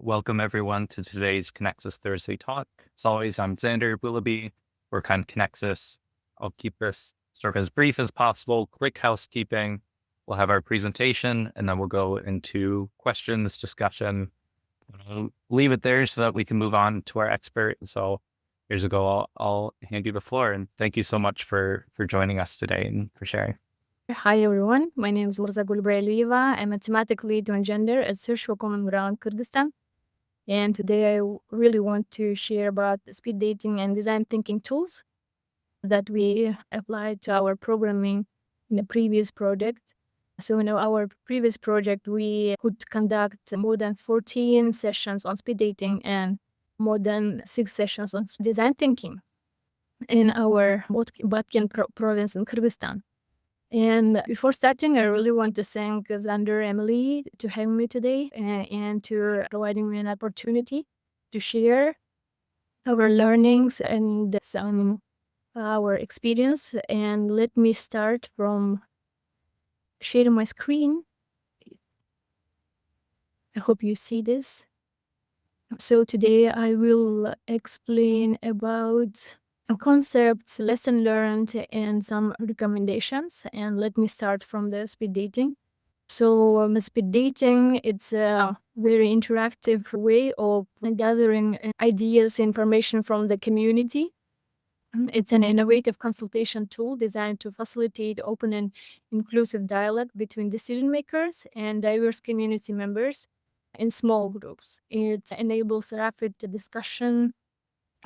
Welcome everyone to today's ConnexUs Thursday talk. As always, I'm Xander Willoughby. We're ConnexUs. I'll keep this sort of as brief as possible. Quick housekeeping. We'll have our presentation and then we'll go into questions, discussion. I'll leave it there so that we can move on to our expert. So here's a go. I'll hand you the floor, and thank you so much for joining us today and for sharing. Hi everyone, my name is Murza Gulbraylieva. I'm a thematic lead on gender at Search for Common Ground Kyrgyzstan. And today I really want to share about speed dating and design thinking tools that we applied to our programming in a previous project. So in our previous project, we could conduct more than 14 sessions on speed dating and more than 6 sessions on design thinking in our Batken province in Kyrgyzstan. And before starting, I really want to thank Xander Emily to having me today and to providing me an opportunity to share our learnings and some our experience. And let me start from sharing my screen. I hope you see this. So today I will explain about concepts, lesson learned, and some recommendations. And let me start from the speed dating. So speed dating, it's a very interactive way of gathering ideas, information from the community. It's an innovative consultation tool designed to facilitate open and inclusive dialogue between decision makers and diverse community members in small groups. It enables rapid discussion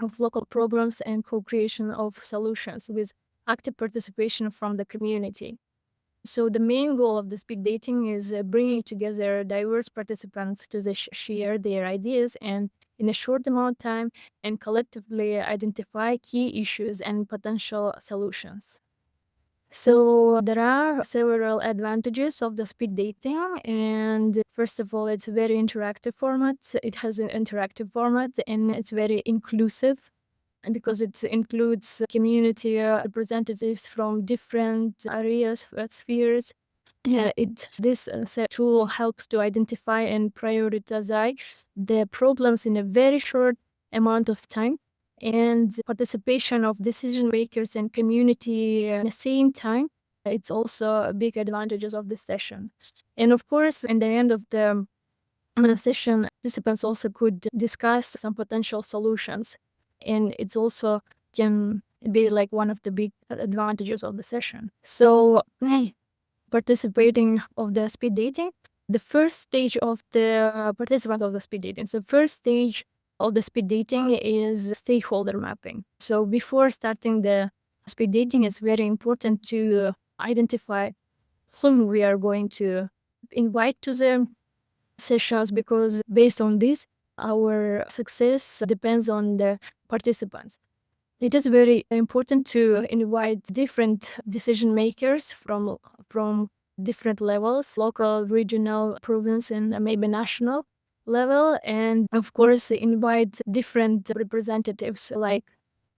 of local problems and co-creation of solutions with active participation from the community. So the main goal of the speed dating is bringing together diverse participants to share their ideas and in a short amount of time and collectively identify key issues and potential solutions. So there are several advantages of the speed dating, and first of all, it's a very interactive format. It has an interactive format and it's very inclusive because it includes community representatives from different areas, spheres. This tool helps to identify and prioritize the problems in a very short amount of time, and participation of decision makers and community at the same time. It's also a big advantages of this session. And of course, in the end of the session, participants also could discuss some potential solutions. And it's also can be like one of the big advantages of the session. So participating of the speed dating, the first stage of the participant of the speed dating. So first stage of the speed dating is stakeholder mapping. So before starting the speed dating, it's very important to identify whom we are going to invite to the sessions, because based on this, our success depends on the participants. It is very important to invite different decision makers from different levels, local, regional, province, and maybe national level. And of course, invite different representatives like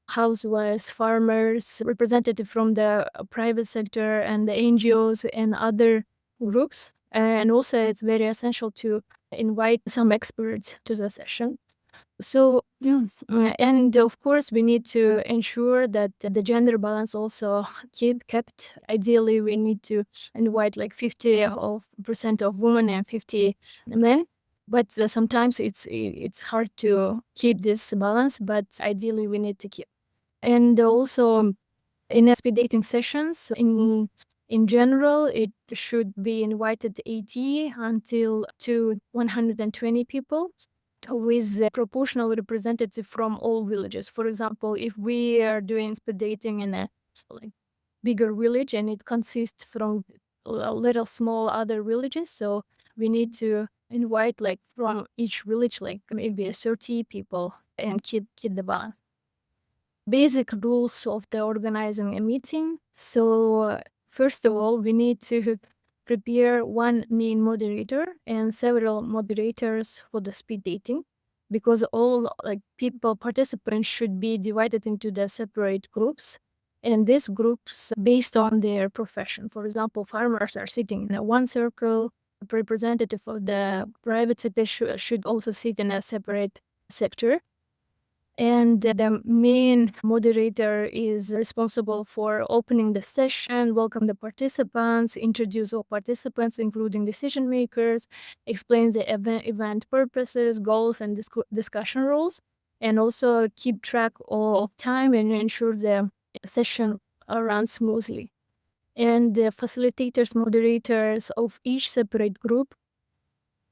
housewives, farmers, representative from the private sector and the NGOs and other groups. And also it's very essential to invite some experts to the session. So, and of course, we need to ensure that the gender balance also kept. Ideally, we need to invite like 50% of women and 50 men. But sometimes it's hard to keep this balance. But ideally, we need to keep. And also, in speed dating sessions, in general, it should be invited 80 until to 120 people, with a proportional representative from all villages. For example, if we are doing speed dating in a like bigger village and it consists from a little small other villages, so we need to invite like from each village like maybe 30 people and keep the balance. Basic rules of the organizing a meeting. So first of all, we need to prepare one main moderator and several moderators for the speed dating, because all participants should be divided into the separate groups, and these groups based on their profession. For example, farmers are sitting in one circle, representative of the private sector should also sit in a separate sector. And the main moderator is responsible for opening the session, welcome the participants, introduce all participants, including decision makers, explain the event purposes, goals, and discussion rules, and also keep track of time and ensure the session runs smoothly. And the facilitators, moderators of each separate group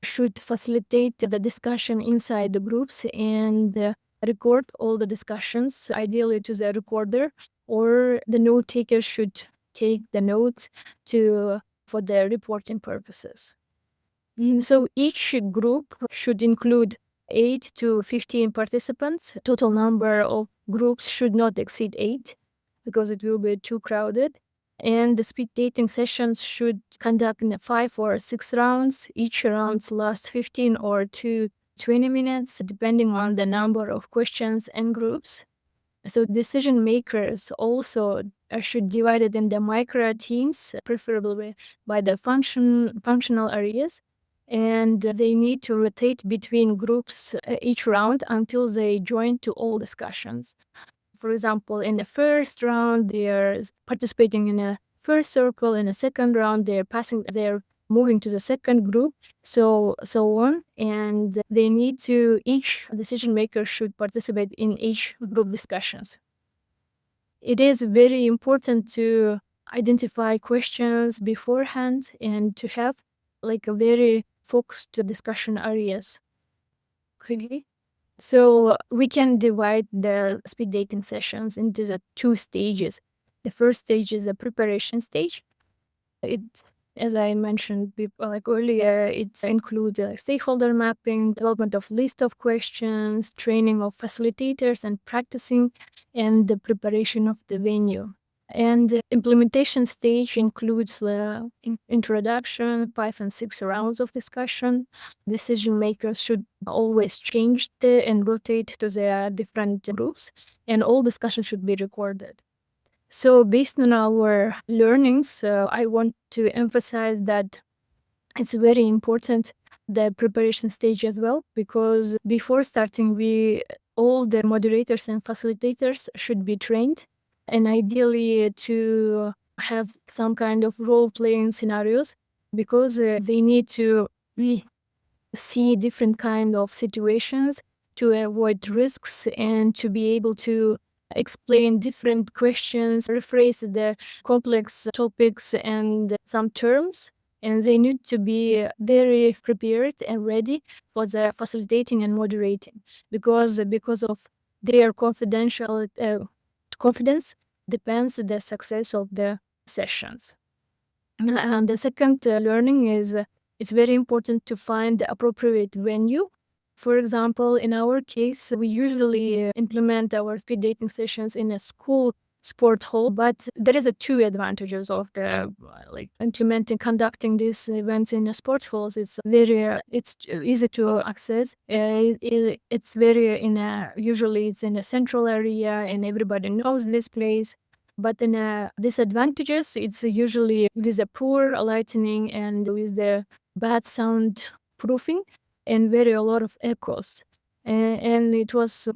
should facilitate the discussion inside the groups and record all the discussions, ideally to the recorder, or the note taker should take the notes for the reporting purposes. So each group should include 8 to 15 participants. Total number of groups should not exceed 8 because it will be too crowded. And the speed dating sessions should conduct in 5 or 6 rounds. Each round lasts 15 or 20 minutes, depending on the number of questions and groups. So decision makers also should divide it in the micro teams, preferably by the functional areas. And they need to rotate between groups each round until they join to all discussions. For example, in the first round, they're participating in a first circle. In the second round, they're moving to the second group, so on. And they need to, each decision maker should participate in each group discussions. It is very important to identify questions beforehand and to have like a very focused discussion areas. Okay. So we can divide the speed dating sessions into the 2 stages. The first stage is the preparation stage. It, as I mentioned earlier, it includes stakeholder mapping, development of list of questions, training of facilitators and practicing, and the preparation of the venue. And the implementation stage includes the introduction, 5 and 6 rounds of discussion. Decision makers should always change and rotate to their different groups, and all discussions should be recorded. So based on our learnings, I want to emphasize that it's very important the preparation stage as well, because before starting, all the moderators and facilitators should be trained, and ideally to have some kind of role-playing scenarios, because they need to see different kind of situations to avoid risks and to be able to explain different questions, rephrase the complex topics and some terms. And they need to be very prepared and ready for the facilitating and moderating, because of their confidence depends the success of the sessions. And the second learning is it's very important to find the appropriate venue. For example, in our case, we usually implement our speed dating sessions in a school sport hall, but there is 2 advantages of the conducting these events in a sport halls. It's easy to access. It's usually it's in a central area and everybody knows this place. But in disadvantages, it's usually with a poor lighting and with the bad sound proofing and a lot of echoes. And it was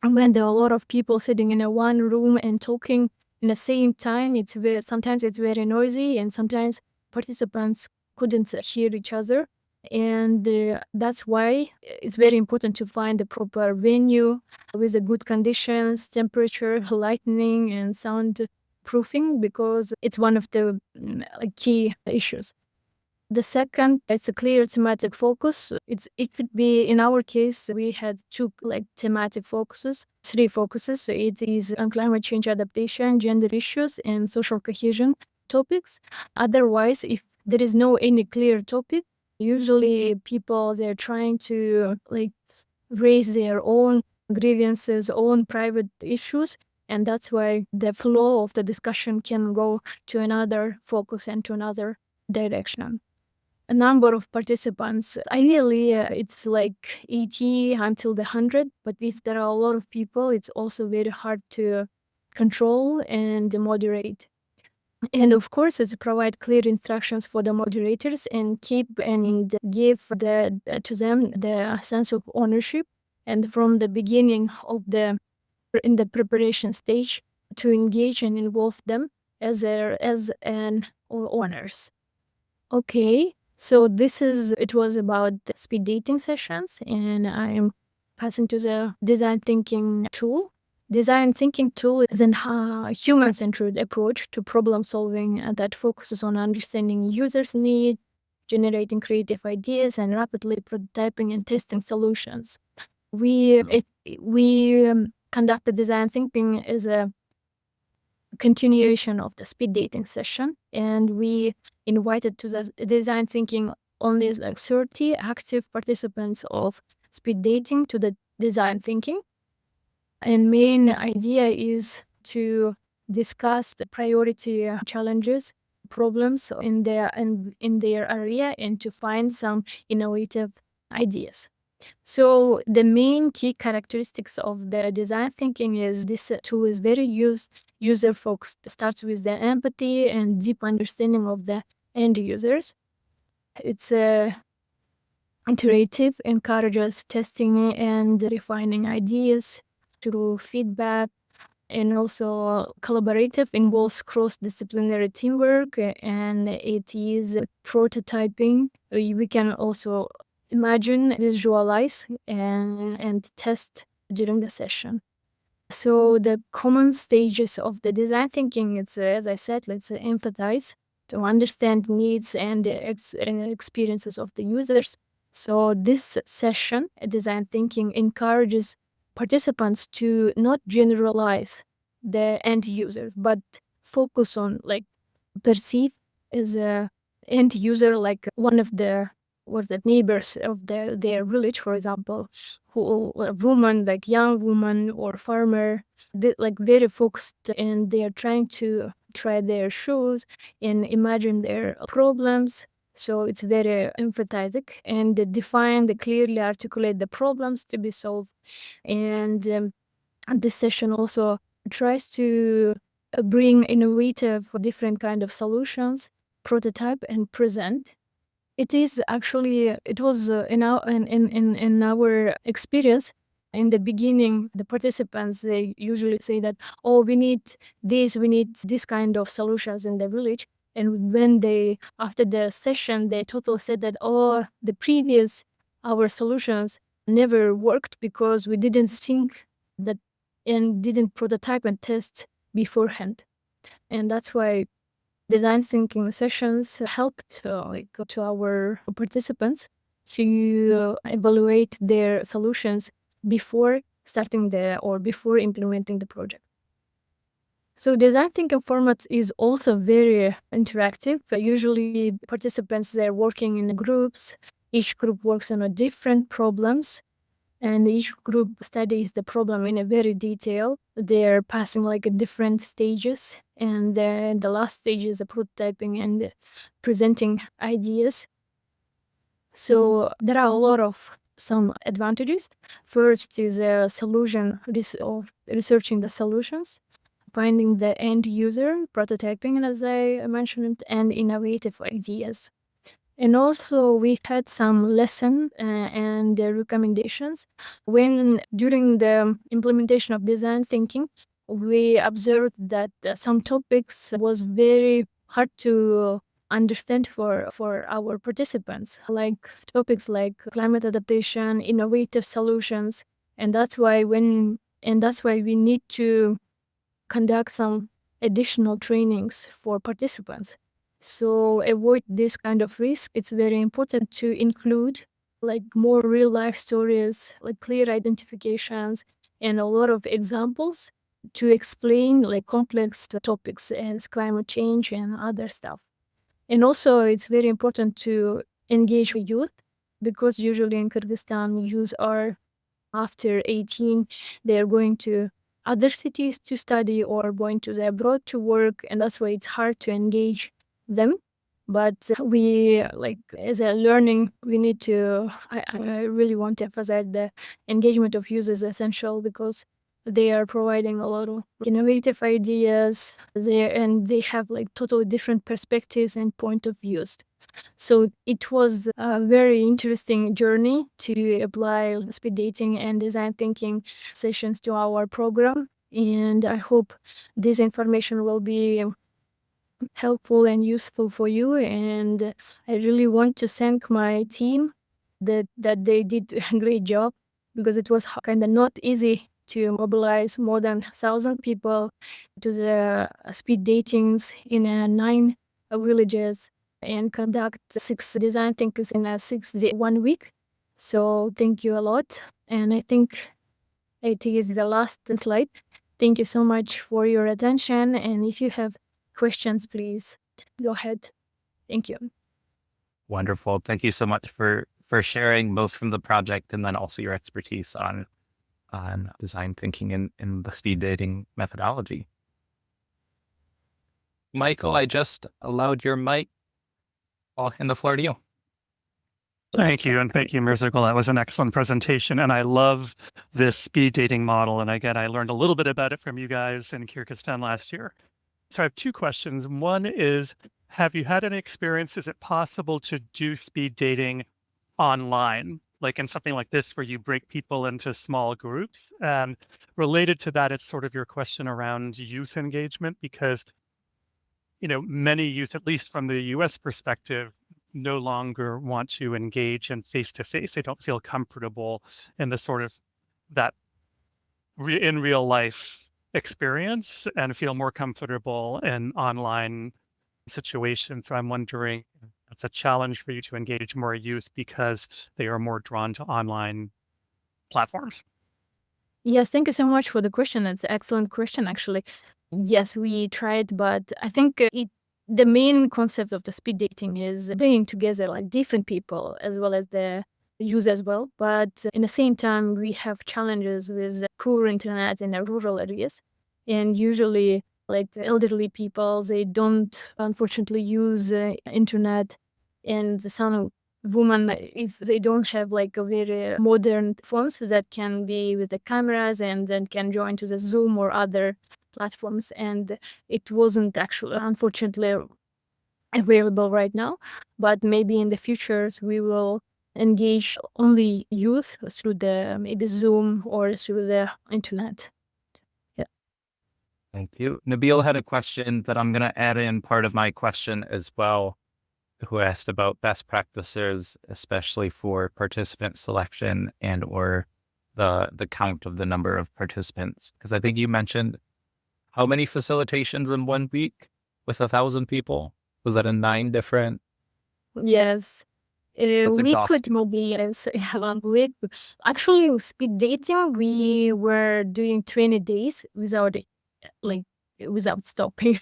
when there are a lot of people sitting in one room and talking in the same time, sometimes it's very noisy, and sometimes participants couldn't hear each other. And that's why it's very important to find the proper venue with the good conditions, temperature, lighting, and sound proofing, because it's one of the key issues. The second, it's a clear thematic focus. It could be, in our case, we had 2 thematic focuses, 3 focuses. It is on climate change adaptation, gender issues, and social cohesion topics. Otherwise, if there is no any clear topic, usually people, they're trying to raise their own grievances, own private issues, and that's why the flow of the discussion can go to another focus and to another direction. A number of participants, ideally it's 80 until the 100, but if there are a lot of people, it's also very hard to control and moderate. And of course, it's provide clear instructions for the moderators and keep and give to them the sense of ownership. And from the beginning of in the preparation stage, to engage and involve them as an owners. Okay, so it was about the speed dating sessions, and I'm passing to the design thinking tool. Design thinking tool is a human-centered approach to problem solving that focuses on understanding users' need, generating creative ideas, and rapidly prototyping and testing solutions. We conduct the design thinking as a continuation of the speed dating session, and we invited to the design thinking only like 30 active participants of speed dating to the design thinking. And main idea is to discuss the priority challenges, problems in their area, and to find some innovative ideas. So the main key characteristics of the design thinking is this tool is very user focused. It starts with the empathy and deep understanding of the end users. It's iterative, encourages testing and refining ideas through feedback, and also collaborative, involves cross-disciplinary teamwork, and it is prototyping. We can also imagine, visualize, and test during the session. So the common stages of the design thinking, it's as I said, let's empathize, to understand needs and experiences of the users. So this session, design thinking, encourages participants to not generalize the end user, but focus on like perceive as a end user, like one of the neighbors of their village, for example, who a woman, like young woman or farmer, like very focused, and they are trying to try their shoes and imagine their problems. So it's very empathetic and they define, they clearly articulate the problems to be solved. And this session also tries to bring innovative, different kind of solutions, prototype and present. It is actually, it was in our experience. In the beginning, the participants, they usually say that, oh, we need this kind of solutions in the village. And when they, after the session, they totally said that, oh, the previous, our solutions never worked because we didn't think that and didn't prototype and test beforehand. And that's why design thinking sessions helped to our participants to evaluate their solutions before starting before implementing the project. So design thinking format is also very interactive. Usually participants, they're working in groups. Each group works on a different problems, and each group studies the problem in a very detail. They're passing like different stages, and then the last stage is the prototyping and presenting ideas. So there are a lot of some advantages. First is a solution of researching the solutions, finding the end user, prototyping, as I mentioned, and innovative ideas. And also we had some lesson and recommendations. When during the implementation of design thinking, we observed that some topics was very hard to understand for our participants, like topics like climate adaptation, innovative solutions. And that's why we need to conduct some additional trainings for participants. So avoid this kind of risk. It's very important to include like more real life stories, like clear identifications and a lot of examples to explain like complex topics as climate change and other stuff. And also it's very important to engage with youth, because usually in Kyrgyzstan youth are after 18, they're going to other cities to study or going to the abroad to work, and that's why it's hard to engage them. But we like as a learning, we need to. I really want to emphasize the engagement of users is essential, because They are providing a lot of innovative ideas there, and they have like totally different perspectives and point of views. So it was a very interesting journey to apply speed dating and design thinking sessions to our program. And I hope this information will be helpful and useful for you. And I really want to thank my team that they did a great job, because it was kind of not easy to mobilize more than 1,000 people to the speed datings in 9 villages and conduct 6 design thinkers in a 6 day 1 week. So thank you a lot. And I think it is the last slide. Thank you so much for your attention. And if you have questions, please go ahead. Thank you. Wonderful. Thank you so much for sharing both from the project and then also your expertise on design thinking in the speed dating methodology. Michael, I just allowed your mic. I'll hand the floor to you. Thank you. And thank you, Mirzakul. That was an excellent presentation. And I love this speed dating model. And again, I learned a little bit about it from you guys in Kyrgyzstan last year. So I have 2 questions. One is, have you had any experience? Is it possible to do speed dating online, like in something like this, where you break people into small groups? And related to that, it's sort of your question around youth engagement, because, many youth, at least from the US perspective, no longer want to engage in face-to-face. They don't feel comfortable in the sort of that in real life experience and feel more comfortable in online situations. So I'm wondering, it's a challenge for you to engage more youth because they are more drawn to online platforms. Yes, thank you so much for the question. It's an excellent question, actually. Yes, we tried, but I think the main concept of the speed dating is bringing together like different people as well as the youth as well. But in the same time, we have challenges with poor internet in the rural areas. And usually, like the elderly people, they don't unfortunately use internet. And some women, if they don't have like a very modern phones that can be with the cameras and then can join to the Zoom or other platforms, and it wasn't actually unfortunately available right now, but maybe in the futures we will engage only youth through the maybe Zoom or through the internet. Thank you. Nabil had a question that I'm going to add in part of my question as well, who asked about best practices, especially for participant selection and or the count of the number of participants. Because I think you mentioned how many facilitations in 1 week with 1,000 people? Was that in 9 different? Yes. We exhausting. could mobilize 1 week. Actually, with speed dating, we were doing 20 days without stopping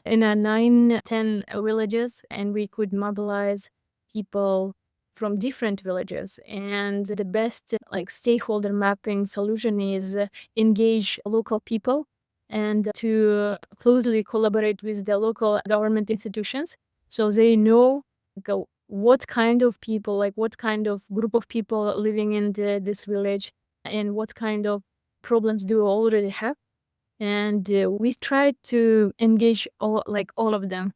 in 9, 10 villages, and we could mobilize people from different villages. And the best stakeholder mapping solution is engage local people and to closely collaborate with the local government institutions, so they know what kind of people, what kind of group of people living in this village, and what kind of problems do we already have. And we try to engage all of them,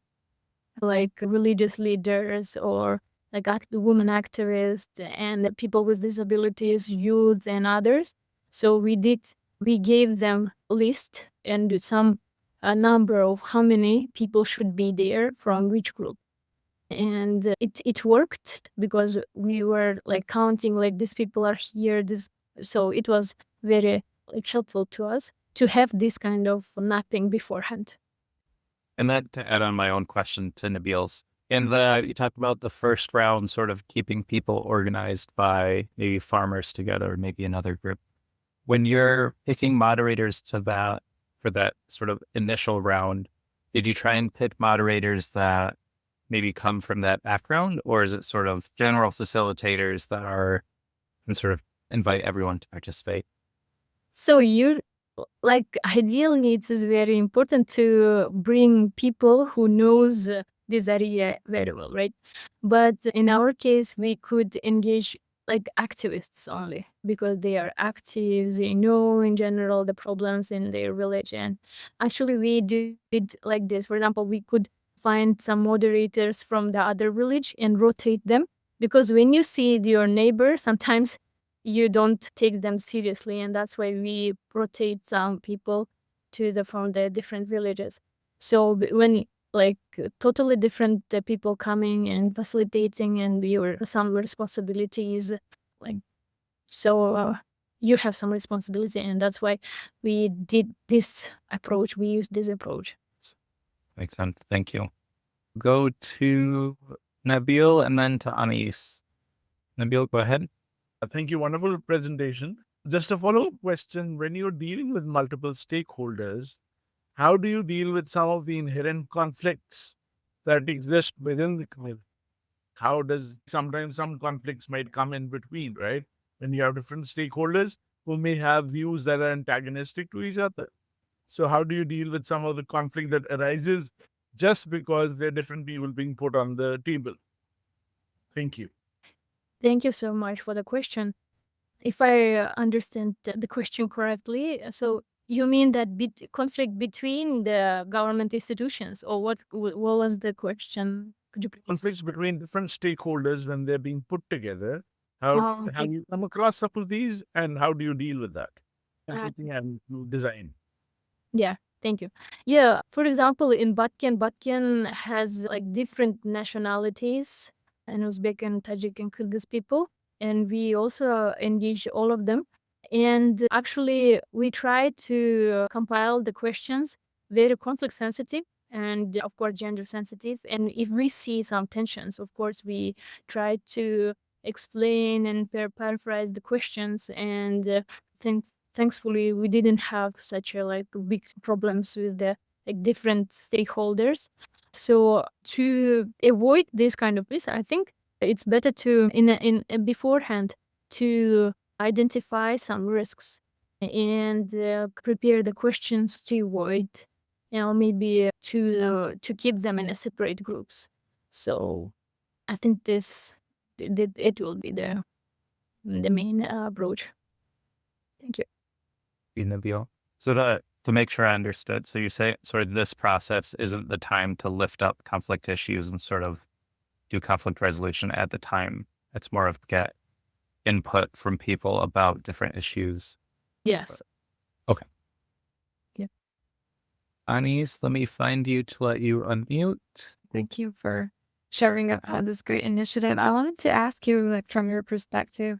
like religious leaders or like women activists and people with disabilities, youth, and others. So we gave them a list and a number of how many people should be there from which group. And it worked, because we were counting these people are here, so it was very helpful to us to have this kind of mapping beforehand. And then to add on my own question to Nabil's, you talked about the first round sort of keeping people organized by maybe farmers together, or maybe another group. When you're picking moderators for that sort of initial round, did you try and pick moderators that maybe come from that background, or is it sort of general facilitators that are and sort of invite everyone to participate? So ideally, it is very important to bring people who knows this area very well, right? But in our case, we could engage like activists only, because they are active, they know in general the problems in their village. And actually we did like this. For example, we could find some moderators from the other village and rotate them, because when you see your neighbor, sometimes you don't take them seriously, and that's why we rotate some people from the different villages. So when like totally different people coming and facilitating, and your some responsibilities, like, so you have some responsibility, and that's why we did this approach. We used this approach. Makes sense. Thank you. Go to Nabil and then to Anis. Nabil, go ahead. Thank you. Wonderful presentation. Just a follow-up question. When you're dealing with multiple stakeholders, how do you deal with some of the inherent conflicts that exist within the community? How does sometimes some conflicts might come in between, right? When you have different stakeholders who may have views that are antagonistic to each other. So how do you deal with some of the conflict that arises just because there are different people being put on the table? Thank you. Thank you so much for the question. If I understand the question correctly, so you mean that conflict between the government institutions, or what was the question? Could you please? Conflicts between different stakeholders when they're being put together. How Oh, have okay. you come across some of these, and how do you deal with that? Uh, Everything and design. Yeah, thank you. Yeah, for example, in Batken has like different nationalities, and Uzbek and Tajik and Kyrgyz people, and we also engage all of them. And actually, we try to compile the questions very conflict sensitive and of course gender sensitive. And if we see some tensions, of course we try to explain and paraphrase the questions. And thankfully we didn't have such a like big problems with the like different stakeholders. So to avoid this kind of risk, I think it's better to in beforehand to identify some risks and prepare the questions to avoid, maybe to keep them in a separate groups. So I think it will be the main approach. Thank you. Nabil. So to make sure I understood, so you say sort of this process isn't the time to lift up conflict issues and sort of do conflict resolution at the time. It's more of get input from people about different issues. Yes. Okay. Yeah. Anis, let me find you to let you unmute. Thank you for sharing this great initiative. I wanted to ask you, like, from your perspective,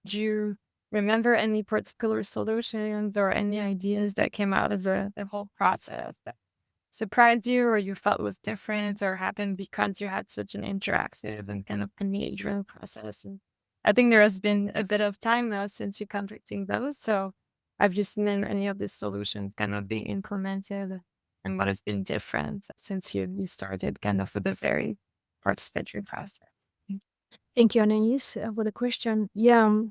do you remember any particular solutions or any ideas that came out of the whole process that surprised you, or you felt was different, or happened because you had such an interactive and kind of engaging process? And I think there has been a bit of time now since you're conducting those, so I've just seen any of these solutions kind of being implemented, and what has been different since you started kind of with the very participatory process. Thank you, Anais, for the question. Yeah,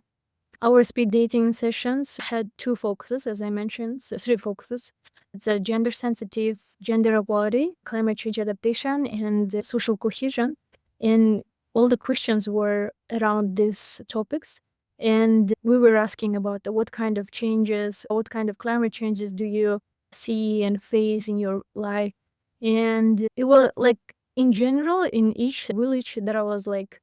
our speed dating sessions had two focuses, as I mentioned, so three focuses. It's a gender sensitive, gender equality, climate change adaptation, and social cohesion. And all the questions were around these topics. And we were asking about what kind of changes, what kind of climate changes do you see and face in your life? And it was like, in general, in each village, there was like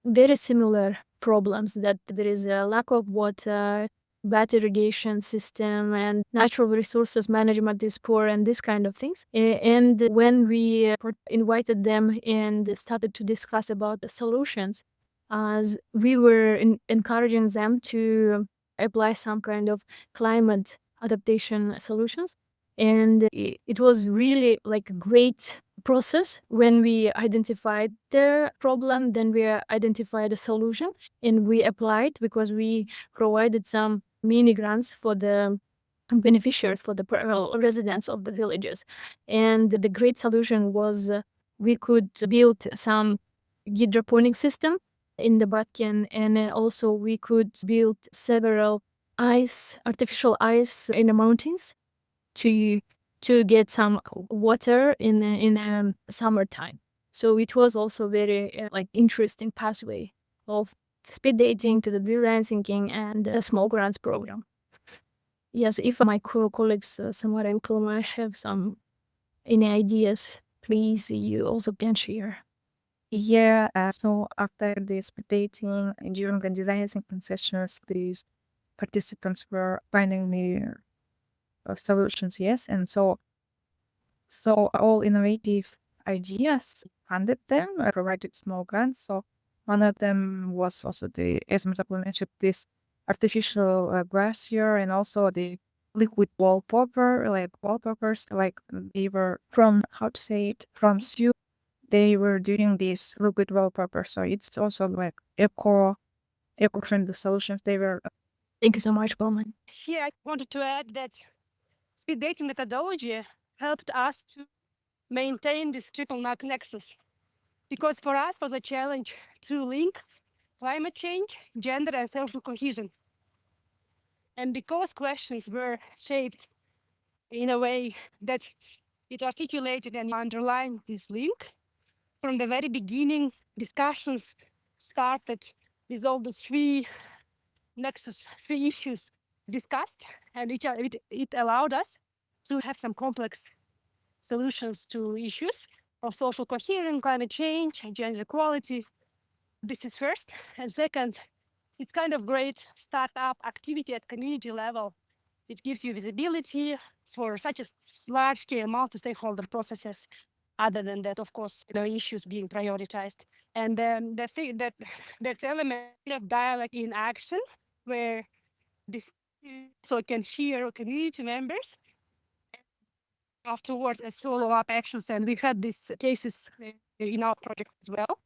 very similar problems, that there is a lack of water, bad irrigation system, and natural resources management is poor, and this kind of things. And when we invited them and started to discuss about the solutions, as we were encouraging them to apply some kind of climate adaptation solutions. And it was really like a great process. When we identified the problem, then we identified a solution and we applied, because we provided some mini grants for the beneficiaries, for the residents of the villages. And the great solution was we could build some hydroponic system in the Batken, and also we could build several artificial ice in the mountains to get some water in summertime. So it was also very like interesting pathway of speed dating to the design thinking and a small grants program. Yes, if my colleagues, Samara and Kulma, have any ideas, please, you also can share. Yeah, so after the speed dating and during the design thinking sessions, these participants were finding new solutions, yes, and so all innovative ideas funded them, provided small grants. So one of them was also as Mr. mentioned, this artificial grass here, and also the liquid wallpapers, like they were from, how to say it, from stew. They were doing this liquid wallpaper, so it's also like eco-friendly solutions. They were Thank you so much, Bowman. Here, I wanted to add that speed dating methodology helped us to maintain this triple nexus. Because for us was a challenge to link climate change, gender, and social cohesion. And because questions were shaped in a way that it articulated and underlined this link, from the very beginning, discussions started with all the three issues discussed, and it allowed us to have some complex solutions to issues of social coherence, climate change, and gender equality. This is first. And second, it's kind of great startup activity at community level. It gives you visibility for such a large-scale multi-stakeholder processes. Other than that, of course, issues being prioritized. And then the thing that element of dialogue in action, where this so can hear community members afterwards as follow-up actions. And we had these cases in our project as well.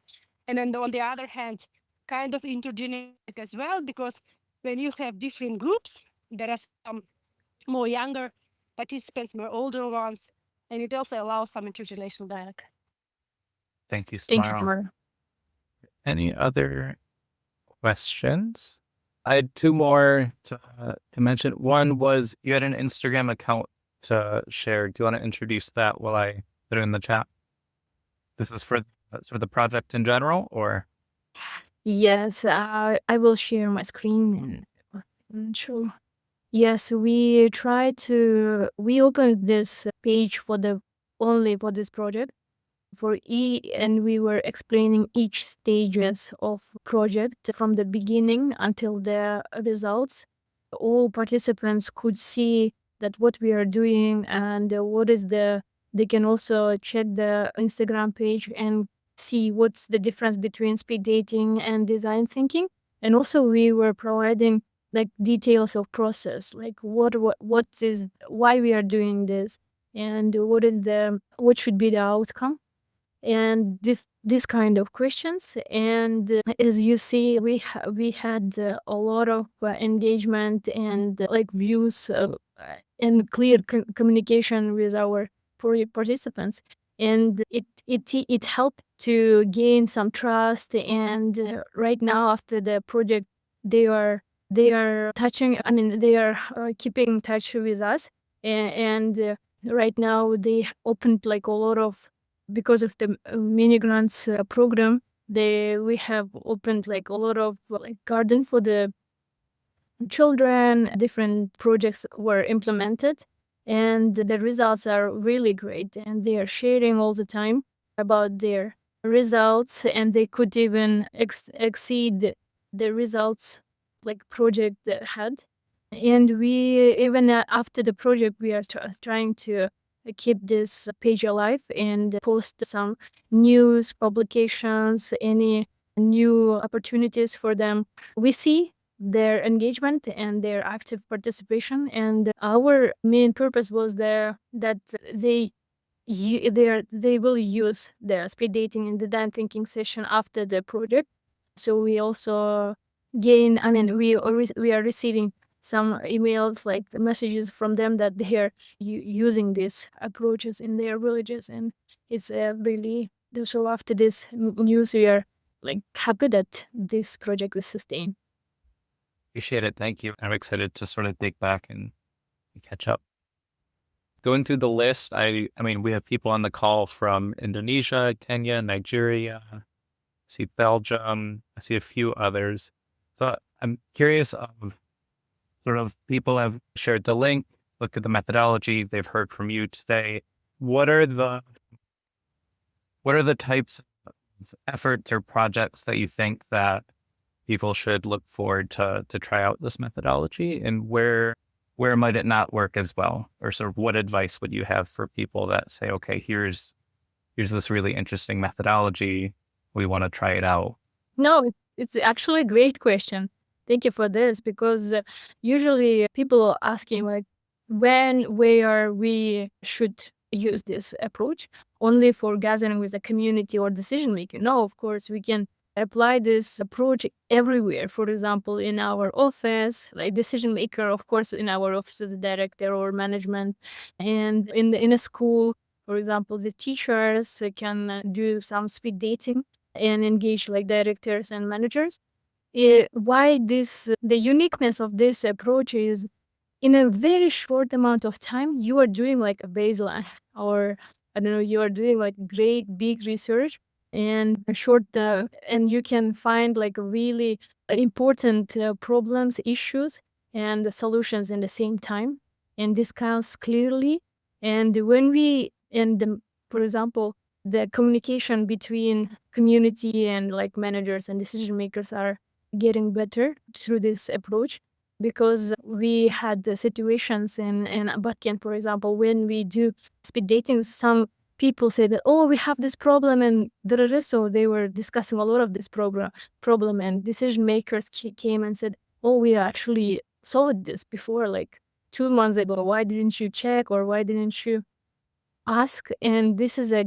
And then on the other hand, kind of intergeneric as well, because when you have different groups, there are some more younger participants, more older ones, and it also allows some intergenerational dialogue. Thank you, Thank you, Samara. Samara. Any other questions? I had two more to mention. One was you had an Instagram account to share. Do you want to introduce that while I put it in the chat? This is for the project in general, or? Yes, I will share my screen and show. Yes, we opened this page only for this project and we were explaining each stages of project from the beginning until the results. All participants could see that what we are doing and they can also check the Instagram page and see what's the difference between speed dating and design thinking. And also we were providing like details of process, like why we are doing this and what should be the outcome and this kind of questions. And as you see, we had a lot of engagement and like views and clear communication with our participants, and it helped to gain some trust. And right now after the project, they are keeping in touch with us, and right now they opened like a lot of, because of the mini grants program, we have opened like a lot of like gardens for the children. Different projects were implemented and the results are really great, and they are sharing all the time about their results, and they could even exceed the results like project had. And we even after the project, we are trying to keep this page alive and post some news publications, any new opportunities for them. We see their engagement and their active participation, and our main purpose was that they will use the speed dating and the design thinking session after the project. So we also gain, we are receiving some emails, like messages from them that they are using these approaches in their villages, and it's really so after this news, we are like happy that this project is sustained. Appreciate it. Thank you. I'm excited to sort of dig back and catch up. Going through the list, I mean, we have people on the call from Indonesia, Kenya, Nigeria, see Belgium, I see a few others. So I'm curious of sort of people have shared the link, look at the methodology, they've heard from you today. What are the types of efforts or projects that you think that people should look forward to try out this methodology, and where might it not work as well? Or sort of what advice would you have for people that say, okay, here's this really interesting methodology, we want to try it out? No, it's actually a great question. Thank you for this, because usually people asking like when, where we should use this approach only for gathering with the community or decision making. No, of course, we can apply this approach everywhere. For example, in our office, like decision maker, of course, in our office, the director or management, and in a school, for example, the teachers can do some speed dating and engage like directors and managers. Why this? The uniqueness of this approach is in a very short amount of time, you are doing like a baseline, or I don't know, you are doing like great big research and a short, and you can find like really important problems, issues, and the solutions in the same time, and discuss clearly. And when we, for example, the communication between community and like managers and decision makers are getting better through this approach, because we had the situations in Batken, for example, when we do speed dating, some people say that, oh, we have this problem, and so they were discussing a lot of this problem, and decision makers came and said, oh, we actually solved this before, like 2 months ago. Why didn't you check, or why didn't you ask? And this is a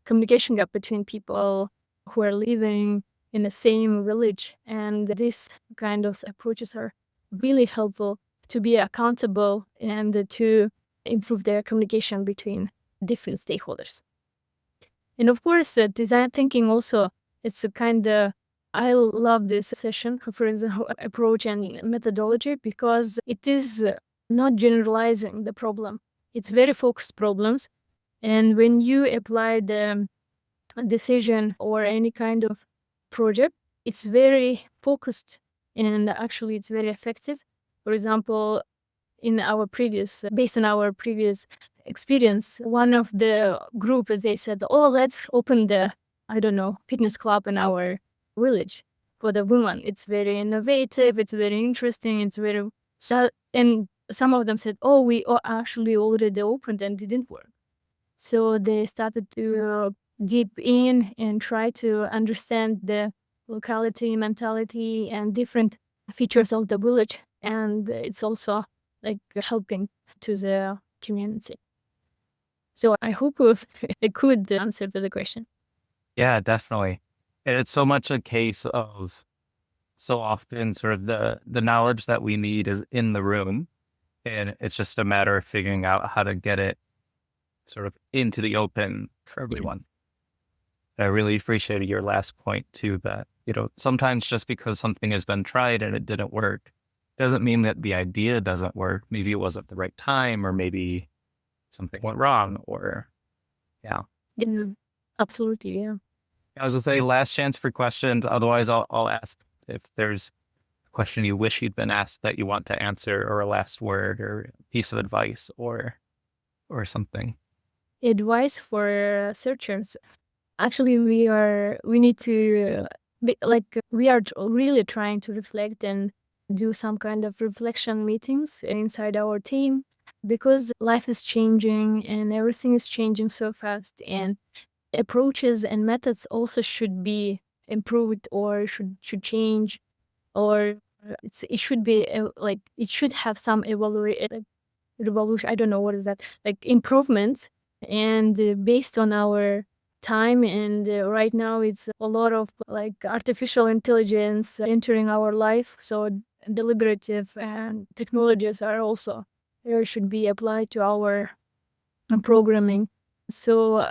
communication gap between people who are living in the same village, and this kind of approaches are really helpful to be accountable and to improve their communication between different stakeholders. And of course, design thinking also, it's a kind of, I love this session, for example, approach and methodology, because it is not generalizing the problem. It's very focused problems. And when you apply the decision or any kind of project, it's very focused, and actually it's very effective. For example, based on our previous experience, one of the group, they said, oh, let's open the, I don't know, fitness club in our village for the women. It's very innovative, it's very interesting, it's very, and some of them said, oh, we actually already opened and didn't work. So they started to deep in and try to understand the locality, mentality, and different features of the village. And it's also like helping to the community. So I hope I could answer to the question. Yeah, definitely. And it's so much a case of, so often sort of the knowledge that we need is in the room, and it's just a matter of figuring out how to get it sort of into the open for everyone. I really appreciated your last point too, that, sometimes just because something has been tried and it didn't work, doesn't mean that the idea doesn't work. Maybe it wasn't the right time, or maybe something went wrong, or yeah. Absolutely, yeah. I was gonna say last chance for questions. Otherwise, I'll ask if there's a question you wish you'd been asked that you want to answer, or a last word, or a piece of advice, or something. Advice for searchers. Actually, we need to we are really trying to reflect and do some kind of reflection meetings inside our team, because life is changing and everything is changing so fast, and approaches and methods also should be improved, or should change, or it should be it should have some revolution. I don't know what is that, like improvements. And based on our time, and right now it's a lot of like artificial intelligence entering our life, so deliberative and technologies are also should be applied to our programming. So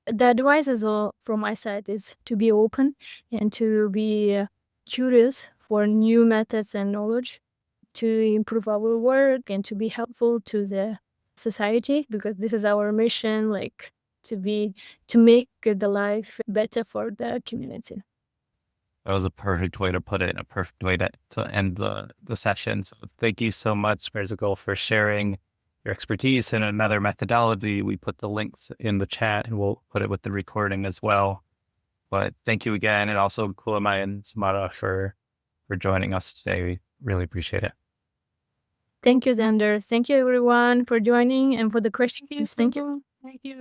the advice is from my side is to be open and to be curious for new methods and knowledge, to improve our work and to be helpful to the society, because this is our mission, like to make the life better for the community. That was a perfect way to put it, a perfect way to end the session. So thank you so much, Mirzagal, for sharing your expertise in another methodology. We put the links in the chat and we'll put it with the recording as well. But thank you again. And also Kulamai and Samara for joining us today. We really appreciate it. Thank you, Xander. Thank you, everyone, for joining and for the questions. Thank you. Thank you.